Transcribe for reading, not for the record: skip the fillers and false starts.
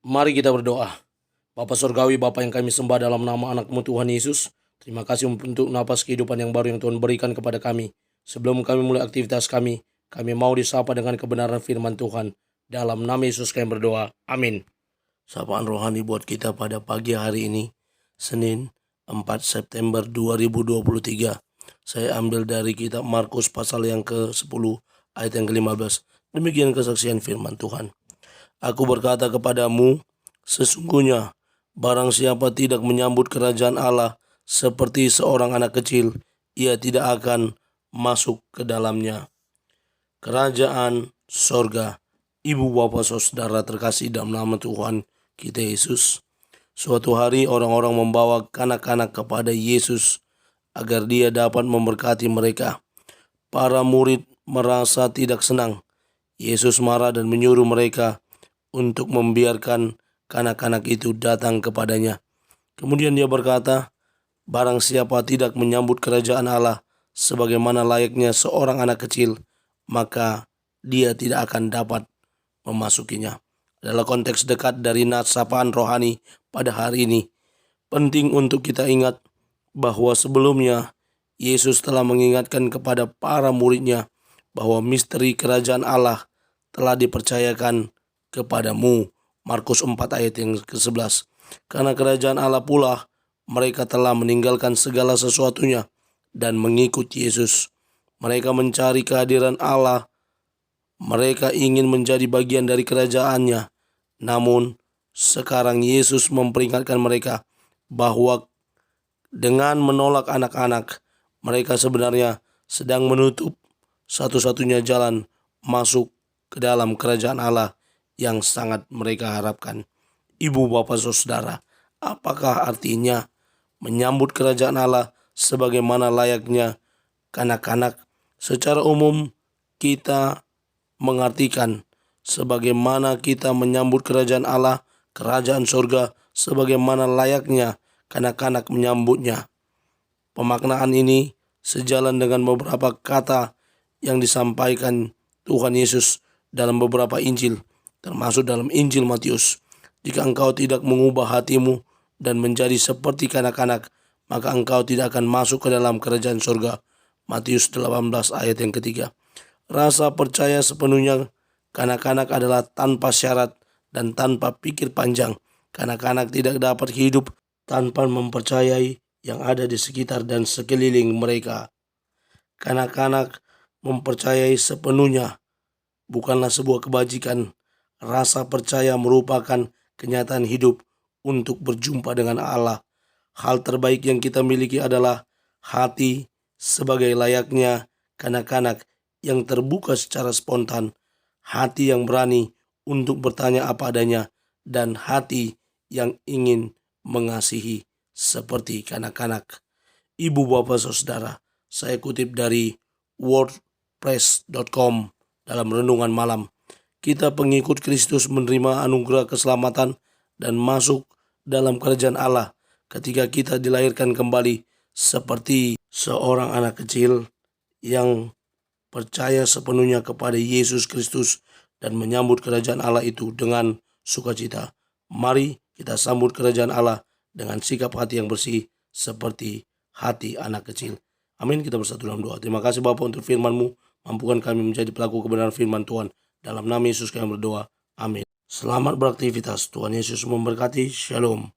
Mari kita berdoa. Bapa Surgawi, Bapa yang kami sembah dalam nama anak-Mu Tuhan Yesus, terima kasih untuk napas kehidupan yang baru yang Tuhan berikan kepada kami. Sebelum kami mulai aktivitas kami mau disapa dengan kebenaran firman Tuhan. Dalam nama Yesus kami berdoa. Amin. Sapaan rohani buat kita pada pagi hari ini, Senin 4 September 2023. Saya ambil dari kitab Markus pasal yang ke-10 ayat yang ke-15. Demikian kesaksian firman Tuhan. Aku berkata kepadamu, sesungguhnya barang siapa tidak menyambut kerajaan Allah seperti seorang anak kecil, ia tidak akan masuk ke dalamnya. Kerajaan sorga. Ibu bapa saudara terkasih dalam nama Tuhan kita Yesus. Suatu hari orang-orang membawa kanak-kanak kepada Yesus agar dia dapat memberkati mereka. Para murid merasa tidak senang. Yesus marah dan menyuruh mereka untuk membiarkan kanak-kanak itu datang kepadanya. Kemudian dia berkata, barang siapa tidak menyambut kerajaan Allah sebagaimana layaknya seorang anak kecil, maka dia tidak akan dapat memasukinya. Adalah konteks dekat dari nats sapaan rohani pada hari ini. Penting untuk kita ingat bahwa sebelumnya Yesus telah mengingatkan kepada para muridnya bahwa misteri kerajaan Allah telah dipercayakan kepadamu. Markus 4 ayat yang ke-11. Karena kerajaan Allah pula mereka telah meninggalkan segala sesuatunya dan mengikut Yesus. Mereka mencari kehadiran Allah. Mereka ingin menjadi bagian dari kerajaannya. Namun sekarang Yesus memperingatkan mereka bahwa dengan menolak anak-anak, mereka sebenarnya sedang menutup satu-satunya jalan masuk ke dalam kerajaan Allah yang sangat mereka harapkan. Ibu bapak saudara, apakah artinya menyambut kerajaan Allah sebagaimana layaknya kanak-kanak? Secara umum kita mengartikan sebagaimana kita menyambut kerajaan Allah, kerajaan surga, sebagaimana layaknya kanak-kanak menyambutnya. Pemaknaan ini sejalan dengan beberapa kata yang disampaikan Tuhan Yesus dalam beberapa Injil, termasuk dalam Injil Matius. Jika engkau tidak mengubah hatimu dan menjadi seperti kanak-kanak, maka engkau tidak akan masuk ke dalam kerajaan surga. Matius 18 ayat yang ketiga. Rasa percaya sepenuhnya kanak-kanak adalah tanpa syarat dan tanpa pikir panjang. Kanak-kanak tidak dapat hidup tanpa mempercayai yang ada di sekitar dan sekeliling mereka. Kanak-kanak mempercayai sepenuhnya bukanlah sebuah kebajikan. Rasa percaya merupakan kenyataan hidup untuk berjumpa dengan Allah. Hal terbaik yang kita miliki adalah hati sebagai layaknya kanak-kanak yang terbuka secara spontan, hati yang berani untuk bertanya apa adanya, dan hati yang ingin mengasihi seperti kanak-kanak. Ibu bapak saudara, saya kutip dari wordpress.com dalam renungan malam. Kita pengikut Kristus menerima anugerah keselamatan dan masuk dalam kerajaan Allah ketika kita dilahirkan kembali seperti seorang anak kecil yang percaya sepenuhnya kepada Yesus Kristus dan menyambut kerajaan Allah itu dengan sukacita. Mari kita sambut kerajaan Allah dengan sikap hati yang bersih seperti hati anak kecil. Amin. Kita bersatu dalam doa. Terima kasih Bapa untuk firman-Mu. Mampukan kami menjadi pelaku kebenaran firman Tuhan. Dalam nama Yesus kami berdoa. Amin. Selamat beraktivitas. Tuhan Yesus memberkati. Shalom.